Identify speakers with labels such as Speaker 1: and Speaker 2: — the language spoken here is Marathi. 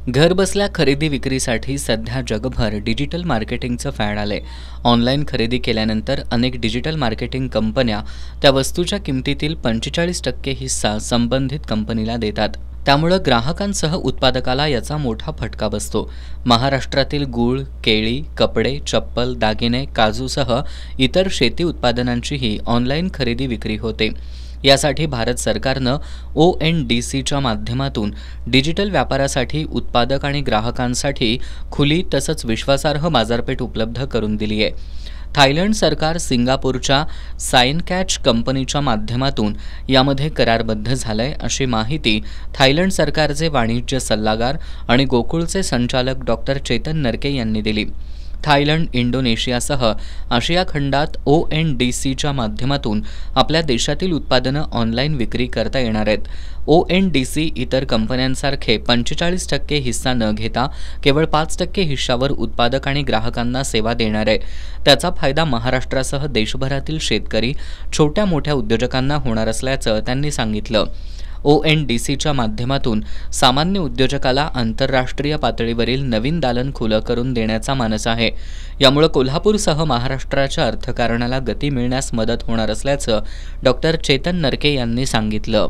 Speaker 1: घरबसल्या खरेदी विक्रीसाठी सध्या जगभर डिजिटल मार्केटिंगचं फॅड आलंय. ऑनलाईन खरेदी केल्यानंतर अनेक डिजिटल मार्केटिंग कंपन्या त्या वस्तूच्या किमतीतील 45% हिस्सा संबंधित कंपनीला देतात. त्यामुळे ग्राहकांसह उत्पादकाला याचा मोठा फटका बसतो. महाराष्ट्रातील गूळ, केळी, कपडे, चप्पल, दागिने, काजूसह इतर शेती उत्पादनांचीही ऑनलाईन खरेदी विक्री होते. यासाठी भारत सरकारनं ONDCच्या माध्यमातून डिजिटल व्यापारासाठी उत्पादक आणि ग्राहकांसाठी खुली तसंच विश्वासार्ह बाजारपेठ उपलब्ध करून दिली आहे. थायलंड सरकार सिंगापूरच्या साइनकॅच कंपनीच्या माध्यमातून यामध्ये करारबद्ध झालंय, अशी माहिती थायलंड सरकारचे वाणिज्य सल्लागार आणि गोकुळचे संचालक डॉक्टर चेतन नरके यांनी दिली. थायलंड, इंडोनेशियासह आशिया खंडात ONDCच्या माध्यमातून आपल्या देशातील उत्पादनं ऑनलाईन विक्री करता येणार आहेत. ONDC इतर कंपन्यांसारखे 45% हिस्सा न घेता केवळ 5% हिश्शावर उत्पादक आणि ग्राहकांना सेवा देणार आहे. त्याचा फायदा महाराष्ट्रासह देशभरातील शेतकरी, छोट्या मोठ्या उद्योजकांना होणार असल्याचं त्यांनी सांगितलं. ONDCच्या माध्यमातून सामान्य उद्योजकाला आंतरराष्ट्रीय पातळीवरील नवीन दालन खुलं करून देण्याचा मानस आहे. यामुळे कोल्हापूरसह महाराष्ट्राच्या अर्थकारणाला गती मिळण्यास मदत होणार असल्याचं डॉक्टर चेतन नरके यांनी सांगितलं.